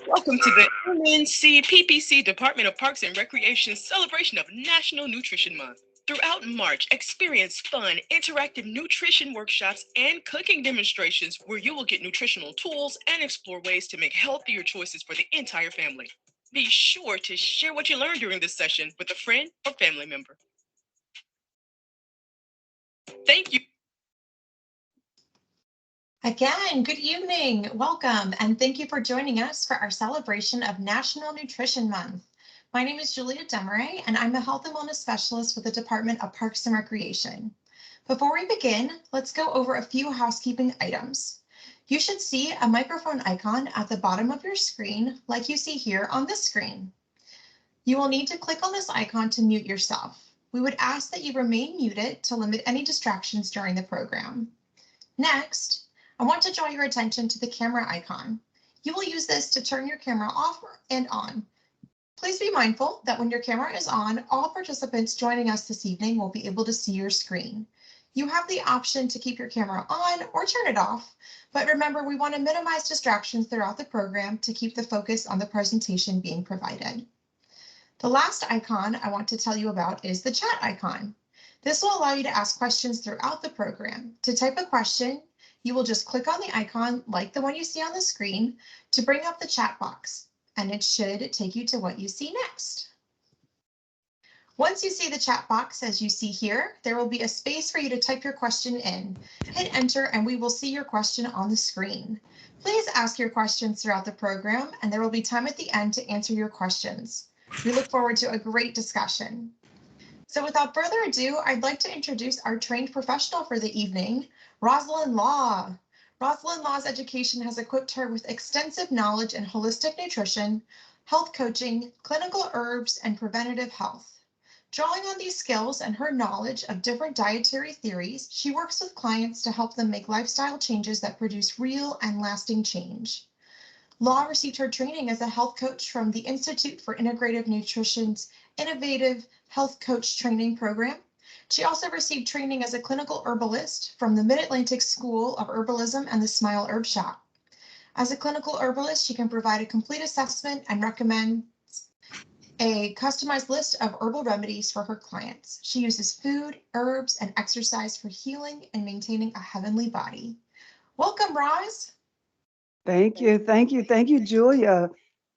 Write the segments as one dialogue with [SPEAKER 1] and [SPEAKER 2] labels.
[SPEAKER 1] Welcome to the MNC Department of Parks and Recreation celebration of National Nutrition Month. Throughout March, experience fun, interactive nutrition workshops and cooking demonstrations where you will get nutritional tools and explore ways to make healthier choices for the entire family. Be sure to share what you learned during this session with a friend or family member. Thank you.
[SPEAKER 2] Again, good evening, welcome, and thank you for joining us for our celebration of National Nutrition Month. My name is Julia Demaray, and I'm a Health and Wellness Specialist with the Department of Parks and Recreation. Before we begin, let's go over a few housekeeping items. You should see a microphone icon at the bottom of your screen, like you see here on this screen. You will need to click on this icon to mute yourself. We would ask that you remain muted to limit any distractions during the program. Next, I want to draw your attention to the camera icon. You will use this to turn your camera off and on. Please be mindful that when your camera is on, all participants joining us this evening will be able to see your screen. You have the option to keep your camera on or turn it off, but remember, we want to minimize distractions throughout the program to keep the focus on the presentation being provided. The last icon I want to tell you about is the chat icon. This will allow you to ask questions throughout the program. To type a question, you will just click on the icon like the one you see on the screen to bring up the chat box, and it should take you to what you see next. Once you see the chat box, as you see here, there will be a space for you to type your question in. Hit enter and we will see your question on the screen. Please ask your questions throughout the program, and there will be time at the end to answer your questions. We look forward to a great discussion. So without further ado, I'd like to introduce our trained professional for the evening, Rosalind Law. Rosalind Law's education has equipped her with extensive knowledge in holistic nutrition, health coaching, clinical herbs, and preventative health. Drawing on these skills and her knowledge of different dietary theories, she works with clients to help them make lifestyle changes that produce real and lasting change. Law received her training as a health coach from the Institute for Integrative Nutrition's Innovative Health Coach Training Program. She also received training as a clinical herbalist from the Mid-Atlantic School of Herbalism and the Smile Herb Shop. As a clinical herbalist, she can provide a complete assessment and recommend a customized list of herbal remedies for her clients. She uses food, herbs, and exercise for healing and maintaining a heavenly body. Welcome, Roz.
[SPEAKER 3] Thank you, Julia.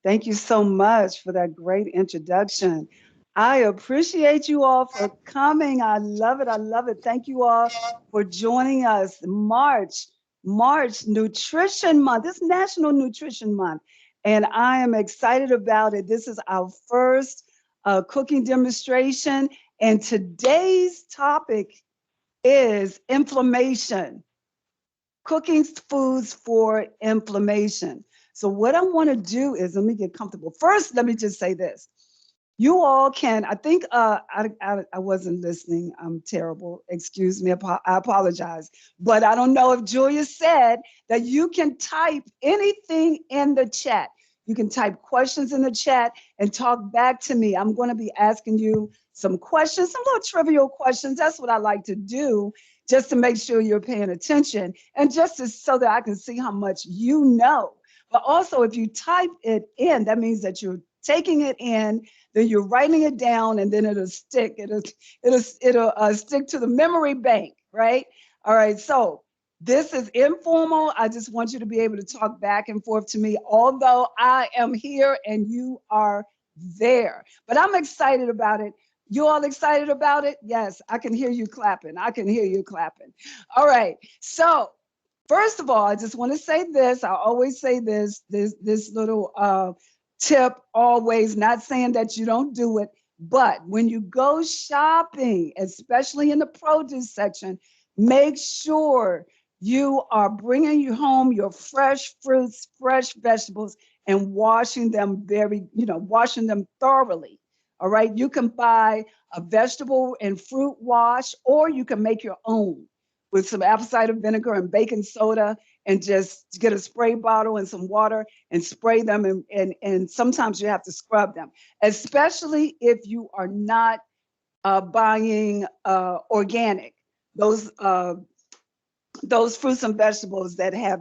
[SPEAKER 3] Thank you so much for that great introduction. I appreciate you all for coming. I love it. I love it. Thank you all for joining us. March Nutrition Month. It's National Nutrition Month, and I am excited about it. This is our first cooking demonstration, and today's topic is inflammation. Cooking foods for inflammation. So what I want to do is, let me get comfortable. First, let me just say this. You all can, I think I wasn't listening. I'm terrible. Excuse me. I apologize. But I don't know if Julia said that you can type anything in the chat. You can type questions in the chat and talk back to me. I'm going to be asking you some questions, some little trivial questions. That's what I like to do, just to make sure you're paying attention and so that I can see how much you know. But also, if you type it in, that means that you're taking it in, then you're writing it down, and then it'll stick. It'll stick to the memory bank, right? All right, so this is informal. I just want you to be able to talk back and forth to me, although I am here and you are there. But I'm excited about it. You all excited about it? Yes, I can hear you clapping. I can hear you clapping. All right, so first of all, I just want to say this. I always say this little tip, always, not saying that you don't do it, but when you go shopping, especially in the produce section, make sure you are bringing you home your fresh fruits, fresh vegetables, and washing them washing them thoroughly. All right, you can buy a vegetable and fruit wash, or you can make your own with some apple cider vinegar and baking soda, and just get a spray bottle and some water and spray them. And sometimes you have to scrub them, especially if you are not buying organic. Those fruits and vegetables that have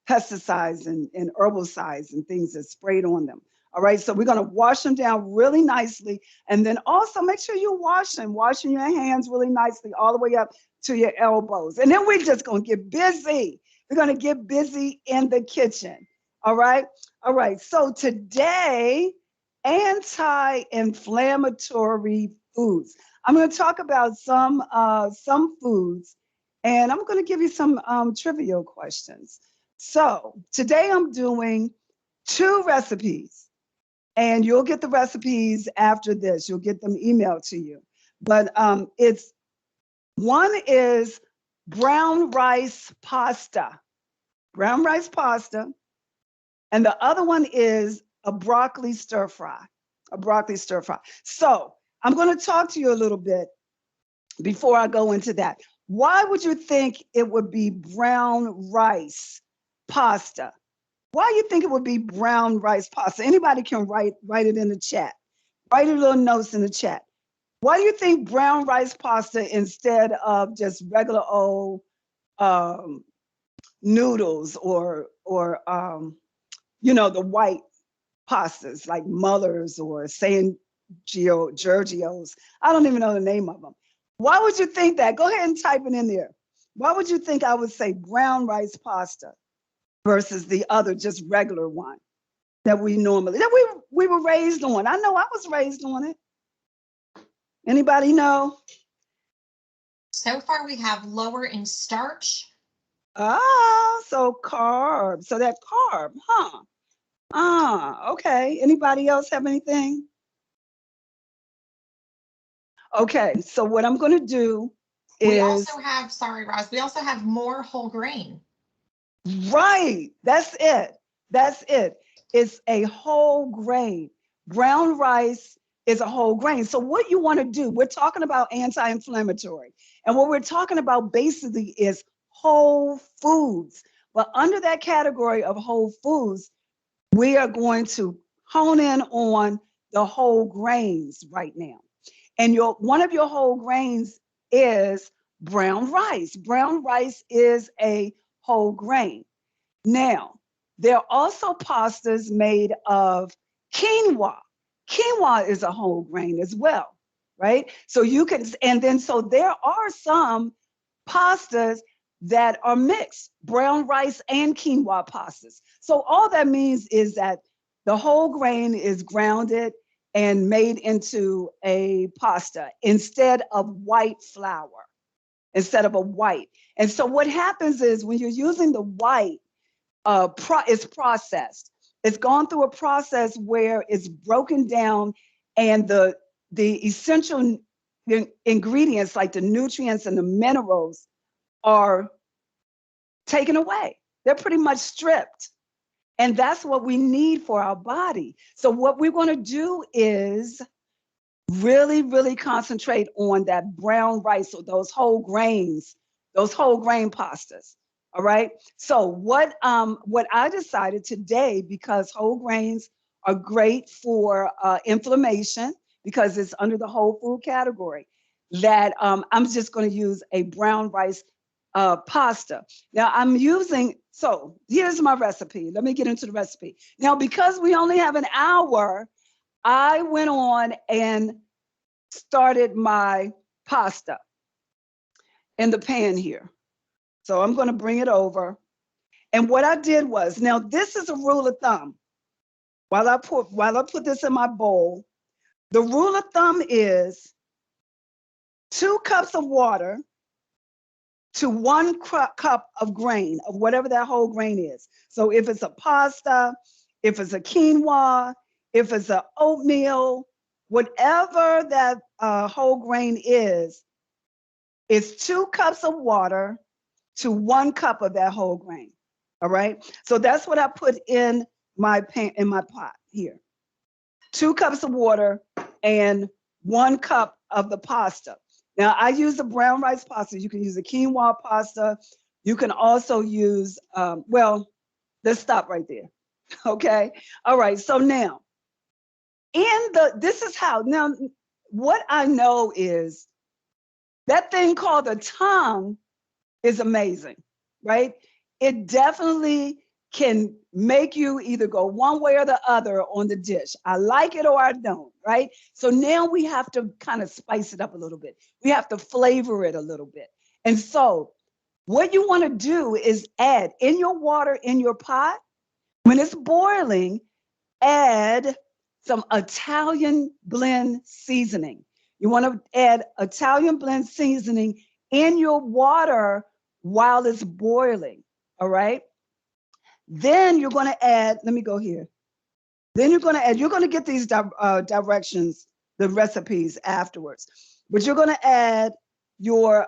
[SPEAKER 3] pesticides and herbicides and things that's sprayed on them. All right, so we're going to wash them down really nicely. And then also make sure you washing your hands really nicely all the way up to your elbows. And then we're just going to get busy. We're going to get busy in the kitchen. All right. All right. So today, anti-inflammatory foods. I'm going to talk about some foods, and I'm going to give you some trivial questions. So today I'm doing 2 recipes, and you'll get the recipes after this. You'll get them emailed to you. But one is brown rice pasta, and the other one is a broccoli stir fry. So I'm going to talk to you a little bit before I go into that. Why would you think it would be brown rice pasta? Why do you think it would be brown rice pasta? Anybody can write it in the chat. Write your little notes in the chat. Why do you think brown rice pasta instead of just regular old noodles or the white pastas like Muller's or San Giorgio's? I don't even know the name of them. Why would you think that? Go ahead and type it in there. Why would you think I would say brown rice pasta versus the other just regular one that we were raised on? I know I was raised on it. Anybody know?
[SPEAKER 2] So far, we have lower in starch.
[SPEAKER 3] So carb. So that carb, huh? Okay. Anybody else have anything? Okay. So what I'm going to do is.
[SPEAKER 2] We also have, sorry, Roz, we also have more whole grain.
[SPEAKER 3] Right. That's it. It's a whole grain. Brown rice is a whole grain. So what you want to do, we're talking about anti-inflammatory. And what we're talking about basically is whole foods. But under that category of whole foods, we are going to hone in on the whole grains right now. And one of your whole grains is brown rice. Brown rice is a whole grain. Now, there are also pastas made of quinoa. Quinoa is a whole grain as well, right? So so there are some pastas that are mixed, brown rice and quinoa pastas. So all that means is that the whole grain is grounded and made into a pasta instead of white flour, instead of a white. And so what happens is when you're using the white, it's processed. It's gone through a process where it's broken down and the essential ingredients like the nutrients and the minerals are taken away. They're pretty much stripped. And that's what we need for our body. So what we're going to do is really, really concentrate on that brown rice or those whole grain pastas. All right. So what I decided today, because whole grains are great for inflammation, because it's under the whole food category, that I'm just going to use a brown rice pasta. Now so here's my recipe. Let me get into the recipe. Now, because we only have an hour, I went on and started my pasta in the pan here. So I'm going to bring it over. And what I did was, now this is a rule of thumb. While I put this in my bowl, the rule of thumb is 2 cups of water to 1 cup of grain, of whatever that whole grain is. So if it's a pasta, if it's a quinoa, if it's an oatmeal, whatever that whole grain is, it's 2 cups of water to 1 cup of that whole grain. All right. So that's what I put in my pot here. 2 cups of water and 1 cup of the pasta. Now I use the brown rice pasta. You can use a quinoa pasta. You can also use, let's stop right there. Okay. All right. So now now what I know is that thing called the tongue is amazing, right? It definitely can make you either go one way or the other on the dish. I like it or I don't, right? So now we have to kind of spice it up a little bit. We have to flavor it a little bit. And so what you want to do is add in your water in your pot, when it's boiling, add some Italian blend seasoning. You want to add Italian blend seasoning in your water while it's boiling, all right? Then you're going to add, let me go here. Then you're going to get these directions, the recipes afterwards. But you're going to add your,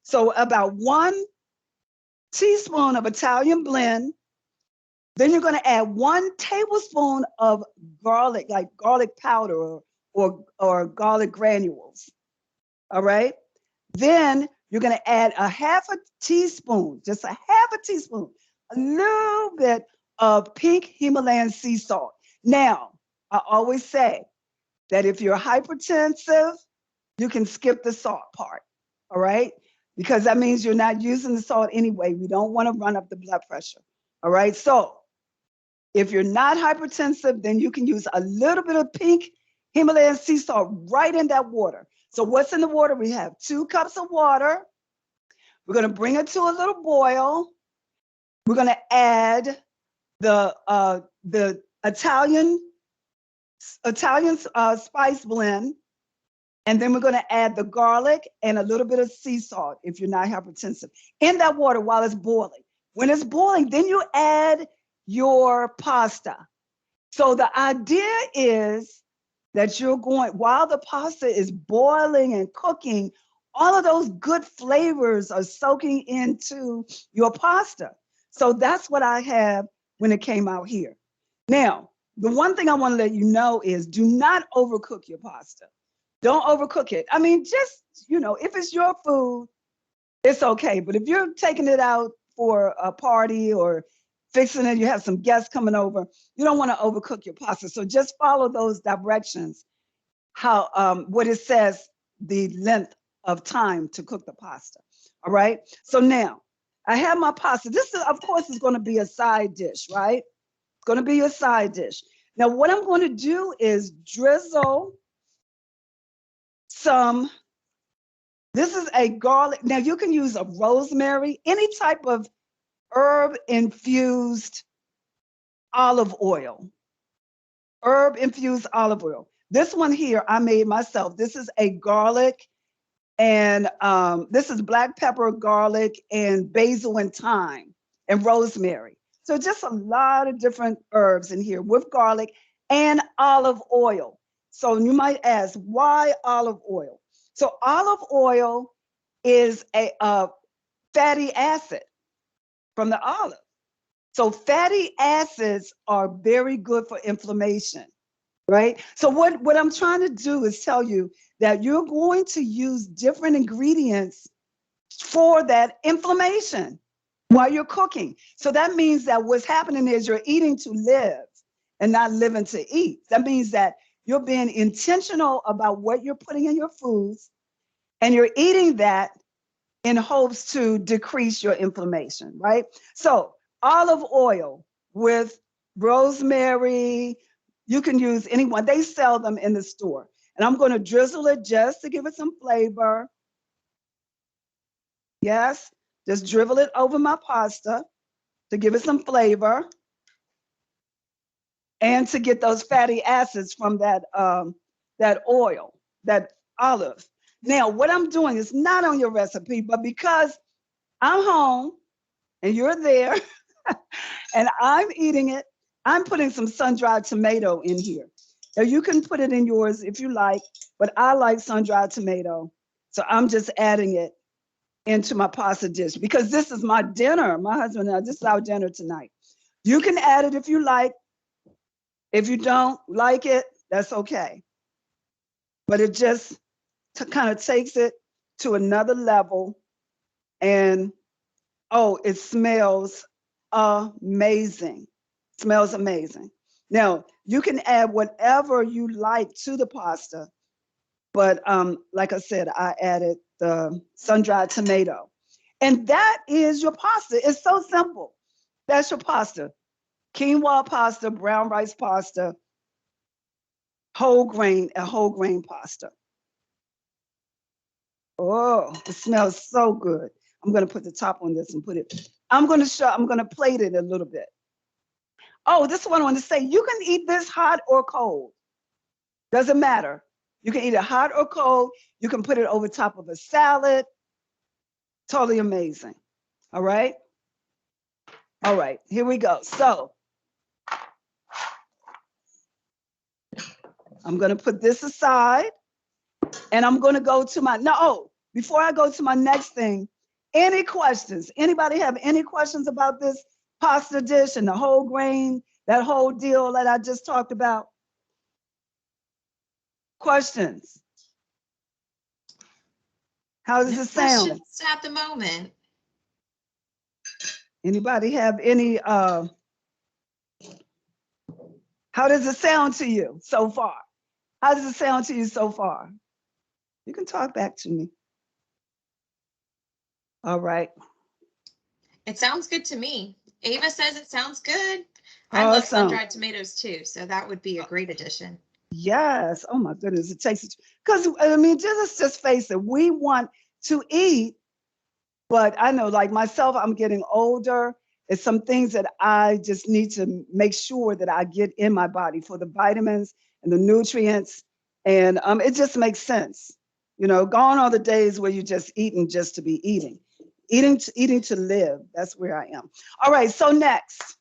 [SPEAKER 3] so about 1 teaspoon of Italian blend. Then you're going to add 1 tablespoon of garlic, like garlic powder or garlic granules. All right. Then you're going to add a half a teaspoon, just a half a teaspoon, a little bit of pink Himalayan sea salt. Now, I always say that if you're hypertensive, you can skip the salt part. All right. Because that means you're not using the salt anyway. We don't want to run up the blood pressure. All right. So if you're not hypertensive, then you can use a little bit of pink Himalayan sea salt right in that water. So what's in the water? We have 2 cups of water. We're going to bring it to a little boil. We're going to add the Italian spice blend. And then we're going to add the garlic and a little bit of sea salt if you're not hypertensive in that water while it's boiling. When it's boiling, then you add your pasta. So the idea is that you're going, while the pasta is boiling and cooking, all of those good flavors are soaking into your pasta. So that's what I have when it came out here. Now, the one thing I want to let you know is do not overcook your pasta. Don't overcook it. I mean, just, if it's your food, it's okay. But if you're taking it out for a party or fixing it, you have some guests coming over, you don't want to overcook your pasta. So just follow those directions, what it says, the length of time to cook the pasta. All right. So now I have my pasta. This is, of course, is going to be a side dish, right? It's going to be a side dish. Now, what I'm going to do is drizzle this is a garlic. Now you can use a rosemary, any type of herb infused olive oil. Herb infused olive oil. This one here I made myself. This is a garlic and this is black pepper, garlic, and basil and thyme and rosemary. So just a lot of different herbs in here with garlic and olive oil. So you might ask, why olive oil? So olive oil is a fatty acid from the olive. So fatty acids are very good for inflammation, right? So what I'm trying to do is tell you that you're going to use different ingredients for that inflammation while you're cooking. So that means that what's happening is you're eating to live and not living to eat. That means that you're being intentional about what you're putting in your foods, and you're eating that in hopes to decrease your inflammation, right? So olive oil with rosemary, you can use anyone. They sell them in the store. And I'm going to drizzle it just to give it some flavor. Yes, just drizzle it over my pasta to give it some flavor and to get those fatty acids from that oil, that olive. Now, what I'm doing is not on your recipe, but because I'm home and you're there and I'm eating it, I'm putting some sun-dried tomato in here. Now, you can put it in yours if you like, but I like sun-dried tomato. So I'm just adding it into my pasta dish because this is my dinner. My husband and I, this is our dinner tonight. You can add it if you like. If you don't like it, that's okay. But it just kind of takes it to another level. And oh, it smells amazing. Smells amazing. Now, you can add whatever you like to the pasta. But like I said, I added the sun-dried tomato. And that is your pasta. It's so simple. That's your pasta. Quinoa pasta, brown rice pasta, whole grain pasta. Oh, it smells so good. I'm gonna put the top on this and put it. I'm gonna plate it a little bit. Oh, this one I want to say, you can eat this hot or cold. Doesn't matter. You can eat it hot or cold. You can put it over top of a salad. Totally amazing. All right. All right, here we go. So I'm gonna put this aside and I'm gonna go to my, no, oh, before I go to my next thing, any questions? Anybody have any questions about this pasta dish and the whole grain, that whole deal that I just talked about? Questions? How does
[SPEAKER 2] No
[SPEAKER 3] it sound?
[SPEAKER 2] questions at the moment.
[SPEAKER 3] Anybody have any, how does it sound to you so far? How does it sound to you so far? You can talk back to me. All right.
[SPEAKER 2] It sounds good to me. Ava says it sounds good. I love
[SPEAKER 3] Awesome.
[SPEAKER 2] sun-dried tomatoes too, so that would be a great addition.
[SPEAKER 3] Yes. Oh my goodness. It takes it because I mean, just face it. We want to eat, but I know, like myself, I'm getting older. It's some things that I just need to make sure that I get in my body for the vitamins and the nutrients, and it just makes sense. You know, gone are the days where you're just eating just to be eating, eating to live. That's where I am. All right. So next,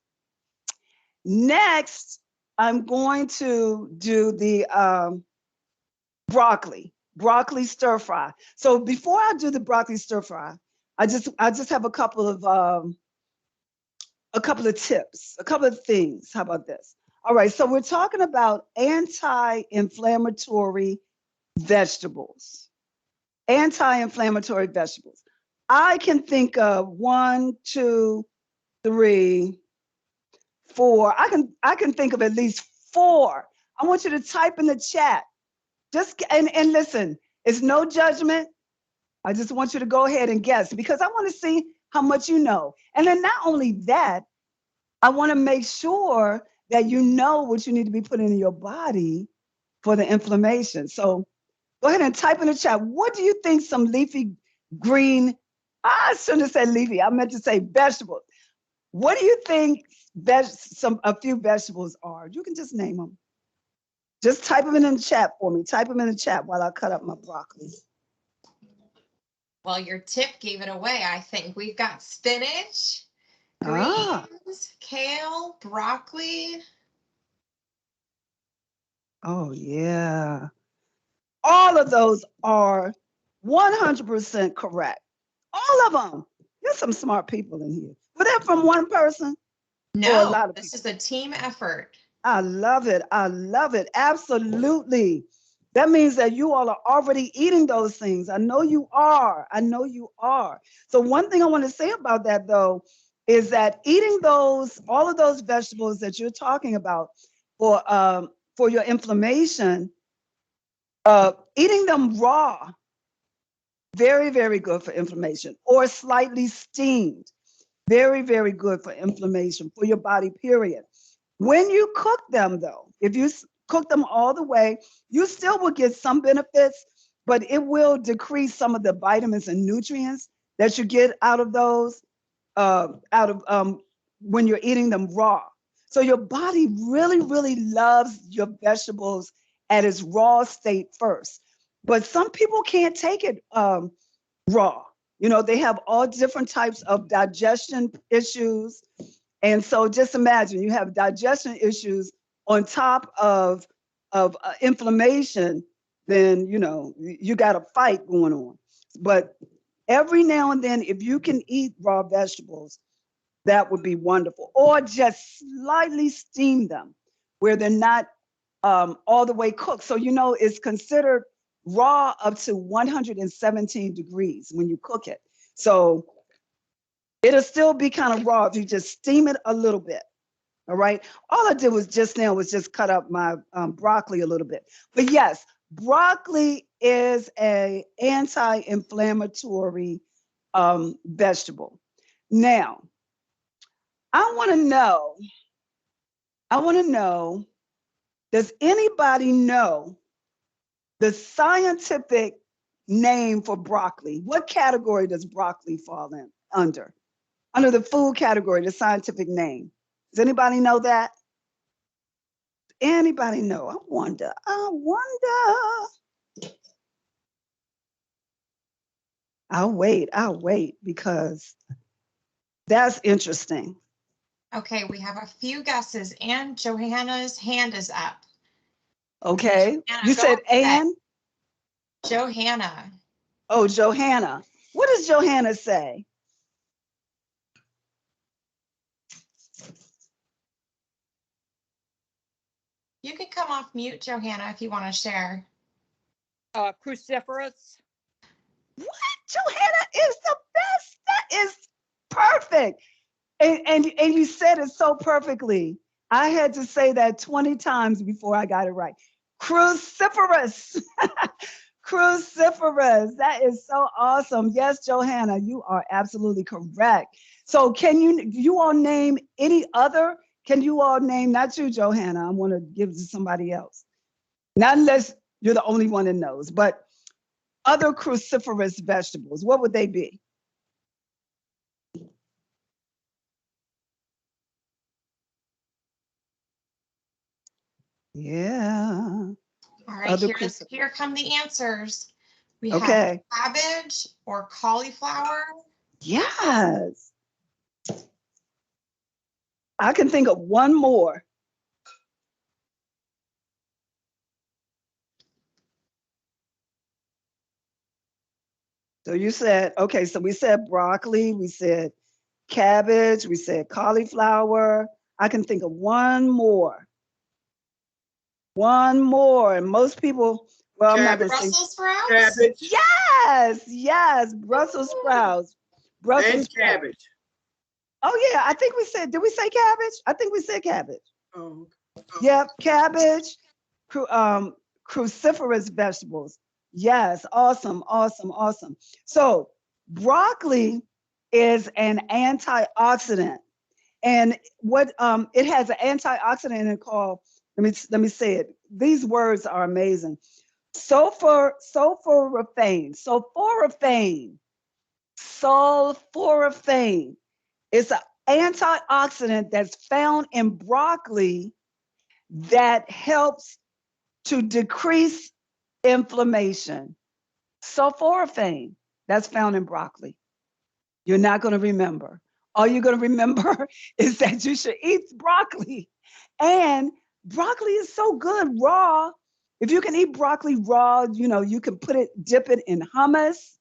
[SPEAKER 3] I'm going to do the broccoli stir fry. So before I do the broccoli stir fry, I just have a couple of tips, a couple of things. How about this? All right, so we're talking about anti-inflammatory vegetables. Anti-inflammatory vegetables. I can think of 1, 2, 3, 4. I can think of at least 4. I want you to type in the chat. Just and listen, it's no judgment. I just want you to go ahead and guess because I want to see how much you know. And then not only that, I want to make sure that you know what you need to be putting in your body for the inflammation. So go ahead and type in the chat. What do you think some leafy green, I shouldn't have said leafy, I meant to say vegetables. What do you think a few vegetables are? You can just name them. Just type them in the chat for me. Type them in the chat while I cut up my broccoli.
[SPEAKER 2] Well, your tip gave it away, I think. We've got spinach,
[SPEAKER 3] Ah,
[SPEAKER 2] greens, kale, broccoli.
[SPEAKER 3] oh yeah. All of those are 100% correct. All of them. There's some smart people in here. Was that from one person or a
[SPEAKER 2] No,
[SPEAKER 3] lot of
[SPEAKER 2] this
[SPEAKER 3] people?
[SPEAKER 2] is a team effort.
[SPEAKER 3] I love it. I love it. Absolutely. That means that you all are already eating those things. I know you are. I know you are. So one thing I want to say about that though is that eating all of those vegetables that you're talking about for your inflammation, eating them raw, very, very good for inflammation, or slightly steamed, very, very good for inflammation for your body, period. When you cook them, though, if you cook them all the way, you still will get some benefits, but it will decrease some of the vitamins and nutrients that you get out of those, out of when you're eating them raw. So your body really, really loves your vegetables at its raw state first. But some people can't take it raw. You know, they have all different types of digestion issues. And so just imagine you have digestion issues on top of inflammation, then you know you got a fight going on. But every now and then, if you can eat raw vegetables, that would be wonderful. Or just slightly steam them where they're not all the way cooked. So you know it's considered raw up to 117 degrees when you cook it. So it'll still be kind of raw if you just steam it a little bit. All right. All I did was just cut up my broccoli a little bit. But yes, broccoli is a anti-inflammatory vegetable. Now, I want to know, does anybody know the scientific name for broccoli? What category does broccoli fall in under? Under the food category, the scientific name. Does anybody know that? Anybody know? I wonder. I'll wait because that's interesting.
[SPEAKER 2] Okay, we have a few guesses, and Johanna's hand is up.
[SPEAKER 3] Okay.
[SPEAKER 2] Johanna,
[SPEAKER 3] You said
[SPEAKER 2] ahead.
[SPEAKER 3] Ann?
[SPEAKER 2] Johanna.
[SPEAKER 3] Oh, Johanna. What does Johanna say?
[SPEAKER 2] You can come off mute, Johanna, if you want to share.
[SPEAKER 4] Cruciferous.
[SPEAKER 3] What? Johanna is the best. That is perfect. And you said it so perfectly. I had to say that 20 times before I got it right. Cruciferous. Cruciferous. That is so awesome. Yes, Johanna, you are absolutely correct. So can you all name any other? Can you all name, not you, Johanna, I want to give it to somebody else. Not unless you're the only one that knows, but other cruciferous vegetables, what would they be? Yeah.
[SPEAKER 2] All right,
[SPEAKER 3] Other
[SPEAKER 2] here come the answers. We
[SPEAKER 3] Okay.
[SPEAKER 2] have cabbage or cauliflower.
[SPEAKER 3] Yes. I can think of one more. So you said, okay, so we said broccoli, we said cabbage, we said cauliflower. I can think of one more. One more. And most people, well, I'm not going to say.
[SPEAKER 2] Brussels sprouts?
[SPEAKER 5] Cabbage.
[SPEAKER 3] Yes, Brussels sprouts. Brussels
[SPEAKER 5] and cabbage.
[SPEAKER 3] Sprouts. Oh yeah, I think we said, did we say cabbage? I think we said cabbage.
[SPEAKER 5] Oh.
[SPEAKER 3] Yep, cabbage, cruciferous vegetables. Yes, awesome, awesome, awesome. So broccoli is an antioxidant. And what it has an antioxidant in it called, let me say it. These words are amazing. Sulforaphane. It's an antioxidant that's found in broccoli that helps to decrease inflammation. Sulforaphane, that's found in broccoli. You're not going to remember. All you're going to remember is that you should eat broccoli. And broccoli is so good raw. If you can eat broccoli raw, you can dip it in hummus.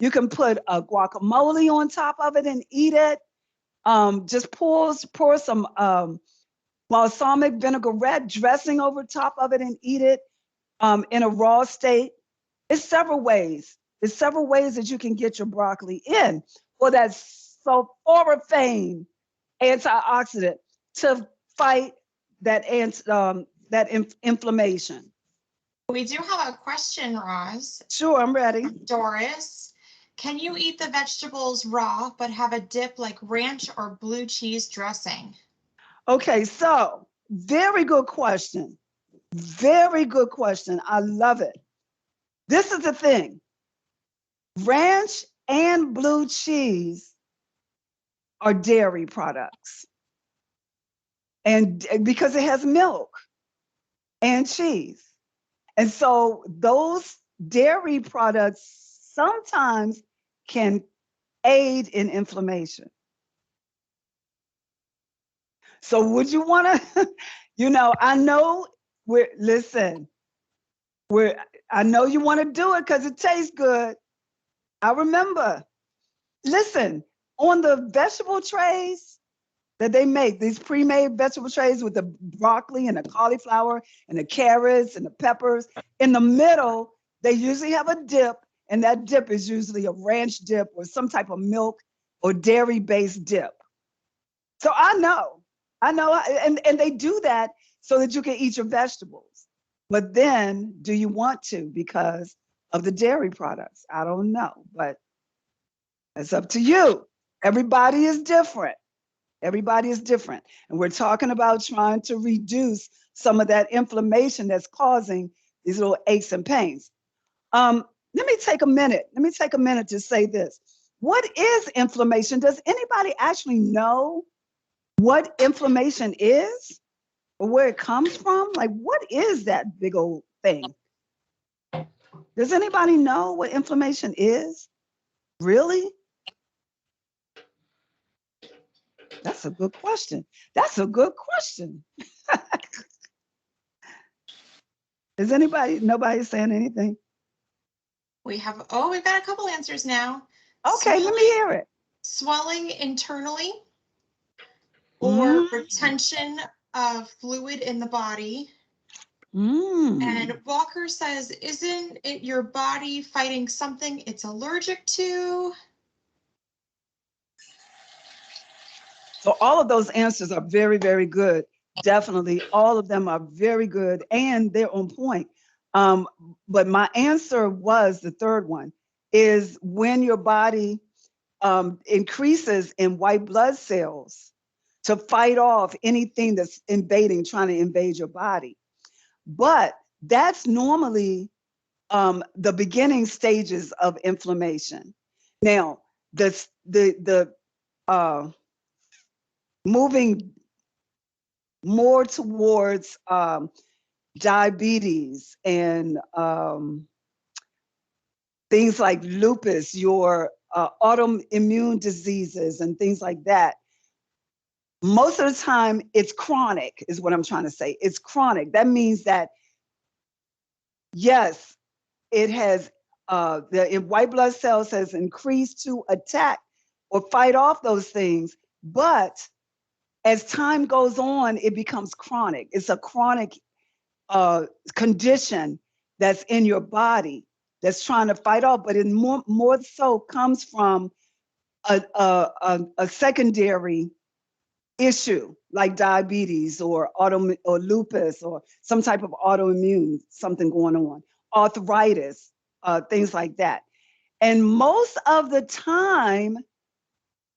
[SPEAKER 3] You can put a guacamole on top of it and eat it. Just pour some balsamic vinaigrette dressing over top of it and eat it in a raw state. It's several ways. There's several ways that you can get your broccoli in for that sulforaphane antioxidant to fight that inflammation.
[SPEAKER 2] We do have a question, Roz.
[SPEAKER 3] Sure, I'm ready.
[SPEAKER 2] Doris, can you eat the vegetables raw but have a dip like ranch or blue cheese dressing?
[SPEAKER 3] Okay, so very good question. Very good question. I love it. This is the thing. Ranch and blue cheese are dairy products. And because it has milk and cheese. And so those dairy products sometimes can aid in inflammation. So would you want to, I know I know you want to do it because it tastes good. I remember, listen, on the vegetable trays that they make, these pre-made vegetable trays with the broccoli and the cauliflower and the carrots and the peppers, in the middle, they usually have a dip, and that dip is usually a ranch dip or some type of milk or dairy-based dip. So I know, and they do that so that you can eat your vegetables. But then, do you want to because of the dairy products? I don't know, but it's up to you. Everybody is different. Everybody is different. And we're talking about trying to reduce some of that inflammation that's causing these little aches and pains. Let me take a minute. Let me take a minute to say this. What is inflammation? Does anybody actually know what inflammation is or where it comes from? Like, what is that big old thing? Does anybody know what inflammation is? Really? That's a good question. That's a good question. Is nobody saying anything?
[SPEAKER 2] We've got a couple answers now.
[SPEAKER 3] Okay, let me hear it.
[SPEAKER 2] Swelling internally or retention of fluid in the body. And Walker says, isn't it your body fighting something it's allergic to?
[SPEAKER 3] So all of those answers are very, very good. Definitely, all of them are very good and they're on point. But my answer was the third one, is when your body increases in white blood cells to fight off anything that's trying to invade your body. But that's normally the beginning stages of inflammation. Now, the moving more towards diabetes and things like lupus, your autoimmune diseases and things like that. Most of the time it's chronic is what I'm trying to say. It's chronic. That means that, yes, it has, the white blood cells has increased to attack or fight off those things. But as time goes on, it becomes chronic. It's a chronic condition that's in your body that's trying to fight off, but it more so comes from a secondary issue like diabetes or lupus or some type of autoimmune, something going on, arthritis, things like that. And most of the time,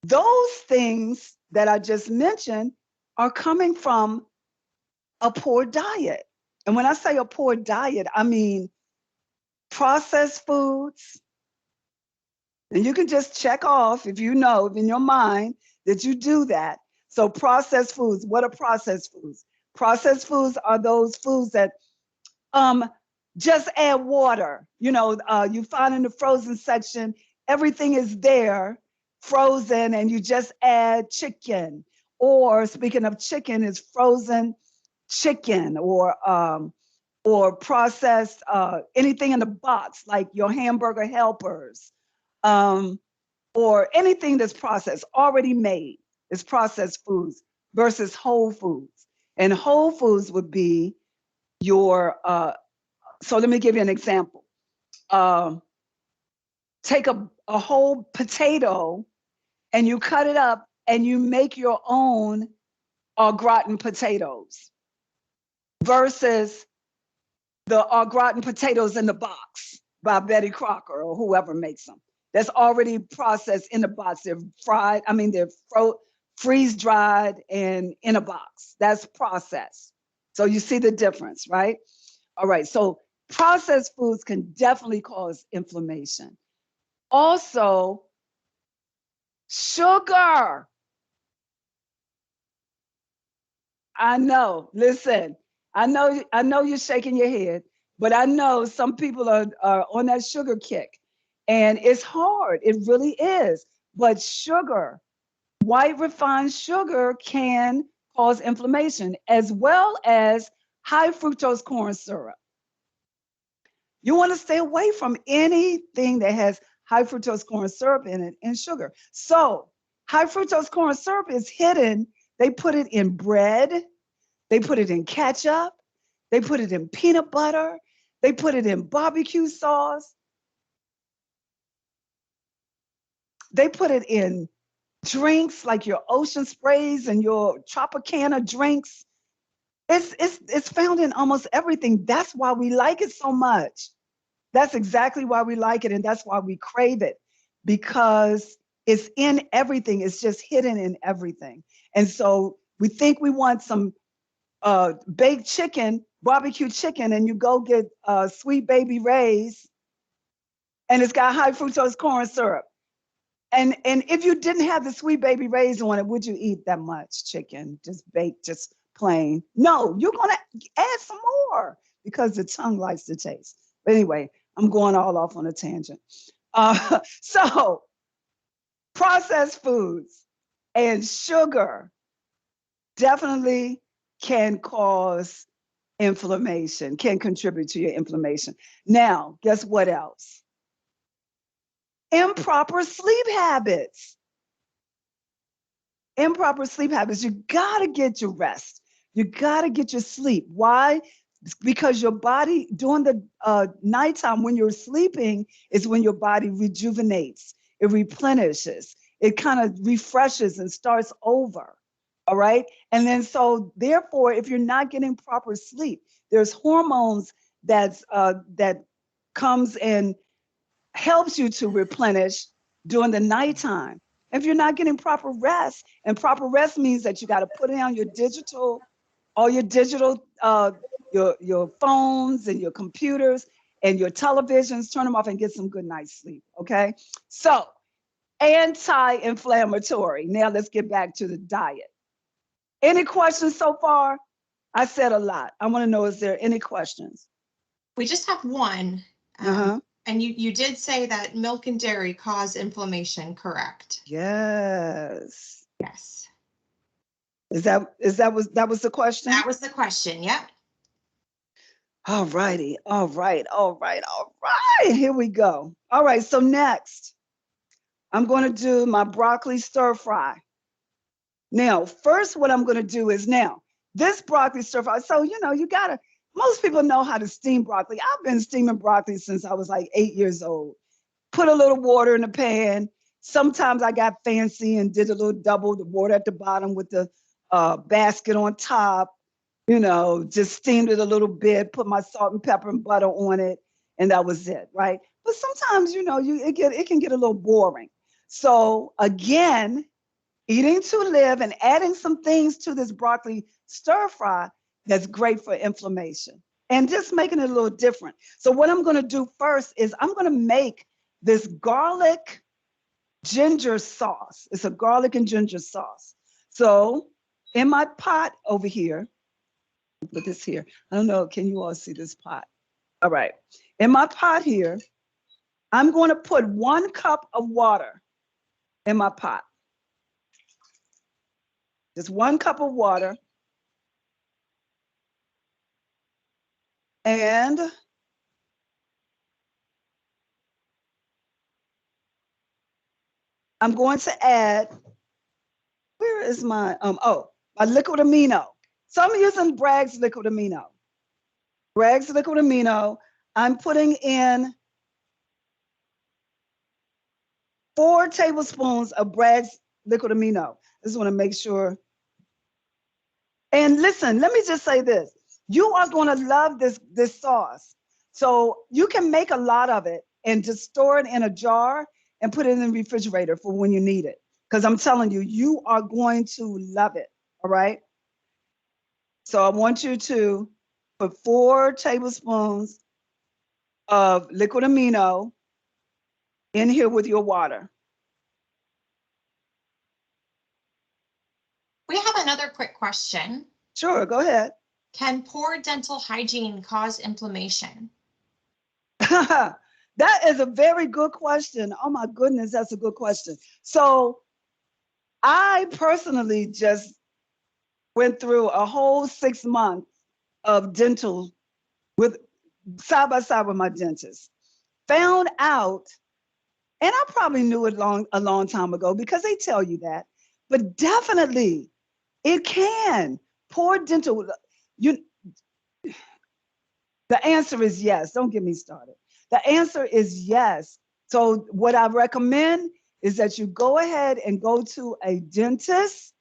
[SPEAKER 3] those things that I just mentioned are coming from a poor diet. And when I say a poor diet, I mean processed foods. And you can just check off if you know in your mind that you do that. So processed foods, what are processed foods? Processed foods are those foods that just add water. You find in the frozen section, everything is there, frozen, and you just add chicken. Or speaking of chicken, is frozen chicken or processed anything in the box, like your hamburger helpers, or anything that's processed, already made, is processed foods versus whole foods. And whole foods would be your, so let me give you an example. Take a whole potato and you cut it up and you make your own au gratin potatoes versus the au gratin potatoes in the box by Betty Crocker or whoever makes them. That's already processed in a box. They're fried. I mean, they're freeze dried and in a box. That's processed. So you see the difference, right? All right. So processed foods can definitely cause inflammation. Also, sugar. I know. Listen, I know you're shaking your head, but I know some people are on that sugar kick. And it's hard. It really is. But sugar, white refined sugar, can cause inflammation, as well as high fructose corn syrup. You want to stay away from anything that has high fructose corn syrup in it and sugar. So high fructose corn syrup is hidden. They put it in bread. They put it in ketchup. They put it in peanut butter. They put it in barbecue sauce. They put it in drinks like your ocean sprays and your Tropicana drinks. It's found in almost everything. That's why we like it so much. That's exactly why we like it, and that's why we crave it, because It's in everything. It's just hidden in everything. And so we think we want some baked chicken, barbecue chicken, and you go get Sweet Baby Ray's, and it's got high fructose corn syrup. And if you didn't have the Sweet Baby Ray's on it, would you eat that much chicken, just baked, just plain? No, you're gonna add some more because the tongue likes to taste. But anyway, I'm going all off on a tangent. So processed foods and sugar definitely can cause inflammation, can contribute to your inflammation. Now, guess what else? Improper sleep habits. Improper sleep habits. You gotta get your rest. You gotta get your sleep. Why? Because your body during the nighttime when you're sleeping is when your body rejuvenates, it replenishes, it kind of refreshes and starts over. All right. And then so therefore, if you're not getting proper sleep, there's hormones that comes and helps you to replenish during the nighttime. If you're not getting proper rest, and proper rest means that you got to put down your digital, all your digital, your phones and your computers and your televisions, turn them off and get some good night's sleep. Okay. So anti-inflammatory. Now let's get back to the diet. Any questions so far? I said a lot. I want to know, is there any questions?
[SPEAKER 2] We just have one. And you did say that milk and dairy cause inflammation, correct?
[SPEAKER 3] Yes.
[SPEAKER 2] Yes.
[SPEAKER 3] That was the question?
[SPEAKER 2] That was the question, yep.
[SPEAKER 3] All righty. All right. Here we go. All right. So next, I'm going to do my broccoli stir fry. Now, first, what I'm going to do is now, this broccoli stir fry. So, most people know how to steam broccoli. I've been steaming broccoli since I was like 8 years old. Put a little water in the pan. Sometimes I got fancy and did a little double, the water at the bottom with the basket on top. Just steamed it a little bit, put my salt and pepper and butter on it, and that was it, right? But sometimes, it can get a little boring. So again, eating to live and adding some things to this broccoli stir fry that's great for inflammation and just making it a little different. So what I'm going to do first is I'm going to make this garlic ginger sauce. It's a garlic and ginger sauce. So in my pot over here, put this here. I don't know, can you all see this pot? All right. In my pot here, I'm going to put 1 cup of water in my pot. Just 1 cup of water. And I'm going to add, where is my, my liquid amino. So I'm using Bragg's liquid amino. Bragg's liquid amino. I'm putting in 4 tablespoons of Bragg's liquid amino. I just want to make sure. And listen, let me just say this. You are going to love this sauce. So you can make a lot of it and just store it in a jar and put it in the refrigerator for when you need it. Because I'm telling you, you are going to love it. All right. So I want you to put 4 tablespoons of liquid amino in here with your water.
[SPEAKER 2] We have another quick question.
[SPEAKER 3] Sure, go ahead.
[SPEAKER 2] Can poor dental hygiene cause inflammation?
[SPEAKER 3] That is a very good question. Oh my goodness, that's a good question. So I personally just went through a whole 6 months of dental with side by side with my dentist. Found out, and I probably knew it a long time ago because they tell you that, but definitely it can. Poor dental, the answer is yes. Don't get me started. The answer is yes. So what I recommend is that you go ahead and go to a dentist.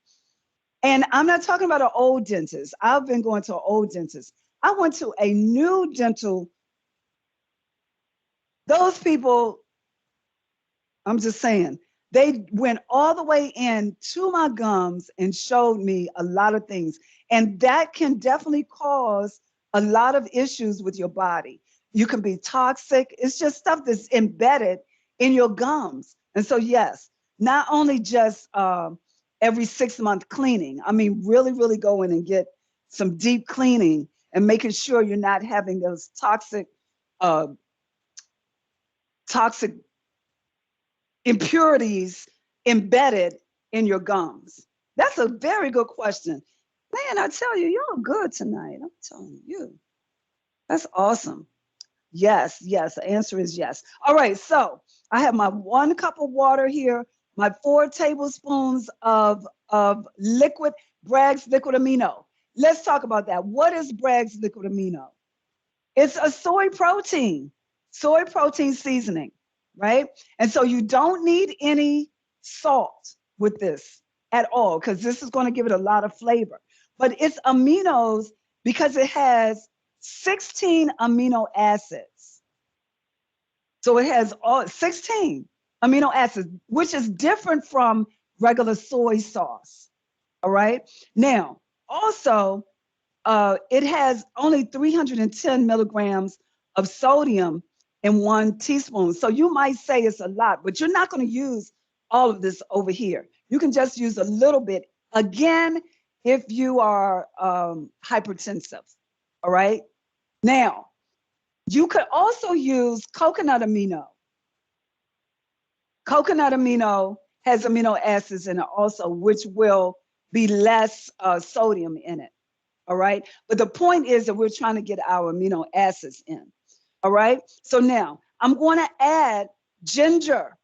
[SPEAKER 3] And I'm not talking about an old dentist. I've been going to an old dentist. I went to a new dental. Those people, I'm just saying, They went all the way in to my gums and showed me a lot of things. And that can definitely cause a lot of issues with your body. You can be toxic. It's just stuff that's embedded in your gums. And so, yes, not only just every 6 month cleaning, I mean, really, really go in and get some deep cleaning and making sure you're not having those uh, toxic impurities embedded in your gums? That's a very good question. Man, I tell you, you're good tonight. I'm telling you. That's awesome. Yes, yes. The answer is yes. All right. So I have my 1 cup of water here, my 4 tablespoons of liquid, Bragg's liquid amino. Let's talk about that. What is Bragg's liquid amino? It's a soy protein seasoning, right? And so you don't need any salt with this at all, because this is going to give it a lot of flavor. But it's aminos because it has 16 amino acids. So it has all 16 amino acids, which is different from regular soy sauce. All right. Now, also, it has only 310 milligrams of sodium in 1 teaspoon. So you might say it's a lot, but you're not going to use all of this over here. You can just use a little bit. Again, if you are hypertensive. All right. Now, you could also use coconut amino. Coconut amino has amino acids in it also, which will be less sodium in it. All right. But the point is that we're trying to get our amino acids in. All right. So now I'm going to add ginger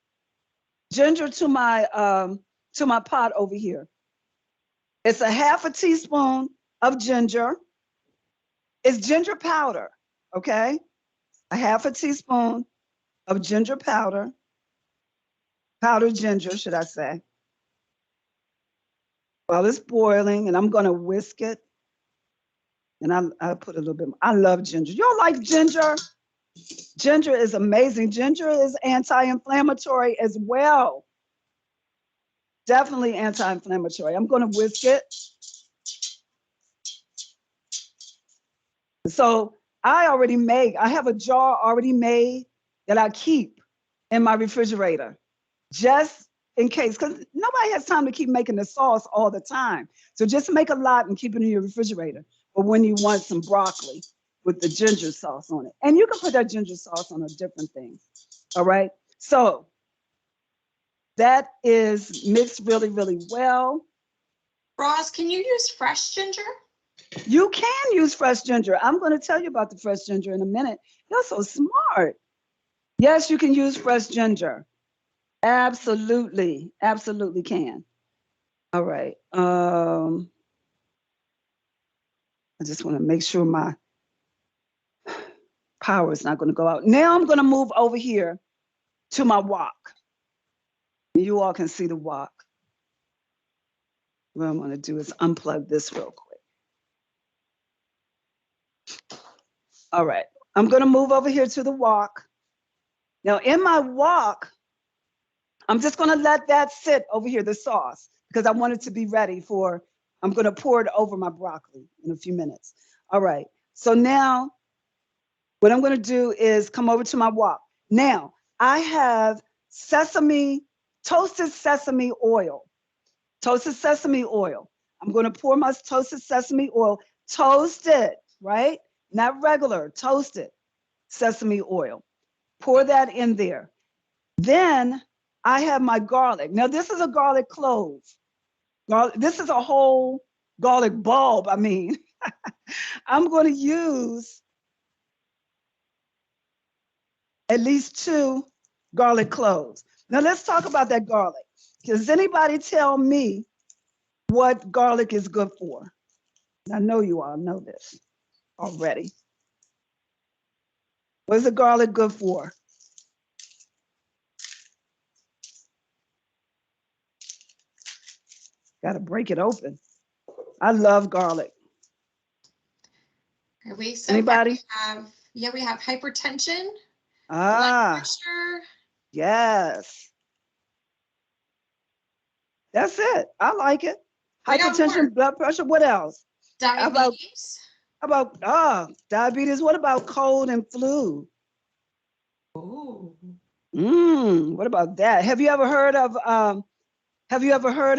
[SPEAKER 3] to my pot over here. It's a 1/2 teaspoon of ginger. It's ginger powder. Okay. A 1/2 teaspoon of ginger powdered ginger, should I say. While it's boiling, and I'm going to whisk it. And I put a little bit more. I love ginger. Y'all like ginger? Ginger is amazing. Ginger is anti-inflammatory as well. Definitely anti-inflammatory. I'm going to whisk it. So I have a jar already made that I keep in my refrigerator, just in case, because nobody has time to keep making the sauce all the time. So just make a lot and keep it in your refrigerator for when you want some broccoli with the ginger sauce on it. And you can put that ginger sauce on a different thing. All right. So that is mixed really, really well.
[SPEAKER 2] Roz, can you use fresh ginger?
[SPEAKER 3] You can use fresh ginger. I'm going to tell you about the fresh ginger in a minute. You're so smart. Yes, you can use fresh ginger. Absolutely. Absolutely can. All right. I just want to make sure my power is not going to go out. Now I'm going to move over here to my wok. You all can see the wok. What I'm going to do is unplug this real quick. All right. I'm going to move over here to the wok. Now in my wok, I'm just going to let that sit over here, the sauce, because I want it to be ready for, I'm going to pour it over my broccoli in a few minutes. All right. So now what I'm going to do is come over to my wok. Now I have toasted sesame oil. Toasted sesame oil. I'm going to pour my toasted sesame oil, toasted, right? Not regular, toasted sesame oil. Pour that in there. Then I have my garlic. Now this is a garlic clove. This is a whole garlic bulb. I mean, I'm going to use at least 2 garlic cloves. Now let's talk about that garlic. Does anybody tell me what garlic is good for? I know you all know this already. What is the garlic good for? Got to break it open. I love garlic. Anybody?
[SPEAKER 2] We have hypertension, blood
[SPEAKER 3] Ah,
[SPEAKER 2] pressure.
[SPEAKER 3] yes. That's it. I like it.
[SPEAKER 2] We got more.
[SPEAKER 3] Hypertension, blood pressure. What else?
[SPEAKER 2] Diabetes.
[SPEAKER 3] How about diabetes? What about cold and flu?
[SPEAKER 2] Ooh.
[SPEAKER 3] What about that? Have you ever heard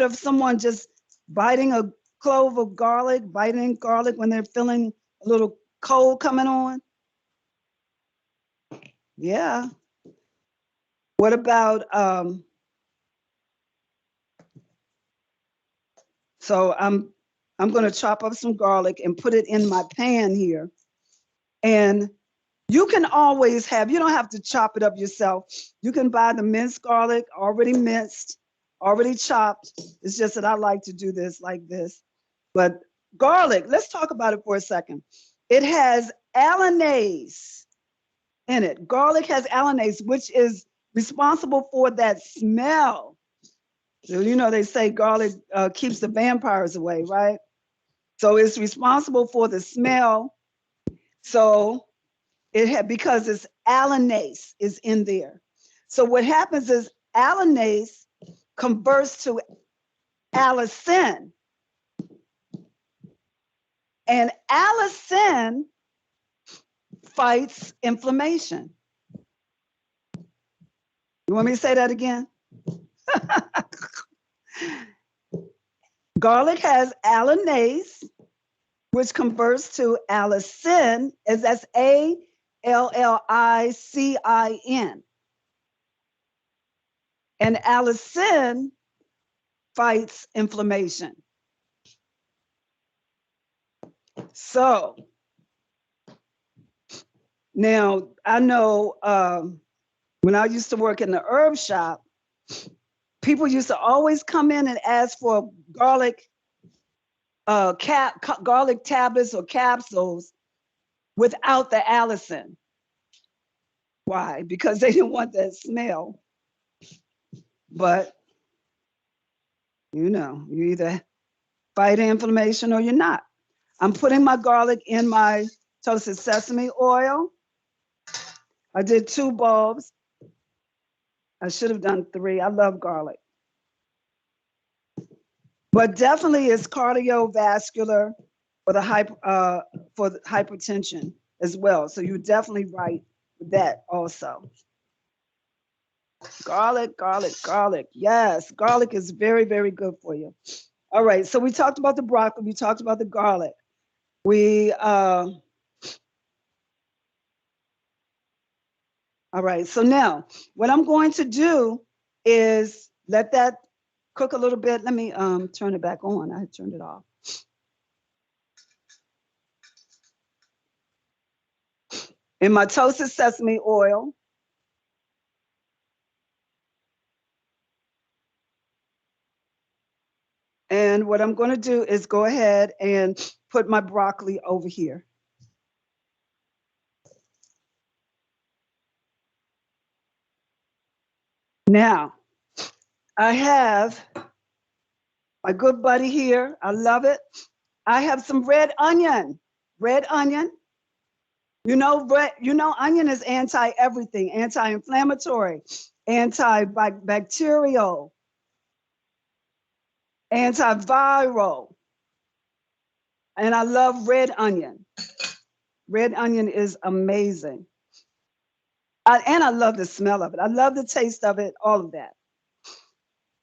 [SPEAKER 3] of someone just biting a clove of garlic, biting garlic when they're feeling a little cold coming on? Yeah. What about so I'm going to chop up some garlic and put it in my pan here. And you can always you don't have to chop it up yourself. You can buy the minced garlic already minced, already chopped. It's just that I like to do this like this. But garlic, let's talk about it for a second. It has allanase in it. Garlic has allanase, which is responsible for that smell. So, you know, they say garlic keeps the vampires away, right? So it's responsible for the smell. So because it's allanase is in there. So what happens is allanase converts to allicin. And allicin fights inflammation. You want me to say that again? Garlic has allanase, which converts to allicin, as that's ALLICIN. And allicin fights inflammation. So now I know when I used to work in the herb shop, people used to always come in and ask for garlic garlic tablets or capsules without the allicin. Why? Because they didn't want that smell. But you know, you either fight inflammation or you're not. I'm putting my garlic in my toasted sesame oil. I did 2 bulbs. I should have done 3. I love garlic. But definitely it's cardiovascular for the hypertension as well. So you're definitely right with that also. Garlic, garlic, garlic. Yes, garlic is very, very good for you. All right, so we talked about the broccoli, we talked about the garlic. All right, so now what I'm going to do is let that cook a little bit. Let me turn it back on. I had turned it off. In my toasted sesame oil. And what I'm going to do is go ahead and put my broccoli over here. Now, I have my good buddy here. I love it. I have some red onion. Red onion. You know, onion is anti-everything, anti-inflammatory, antibacterial, antiviral. And I love red onion. Red onion is amazing. And I love the smell of it. I love the taste of it, all of that.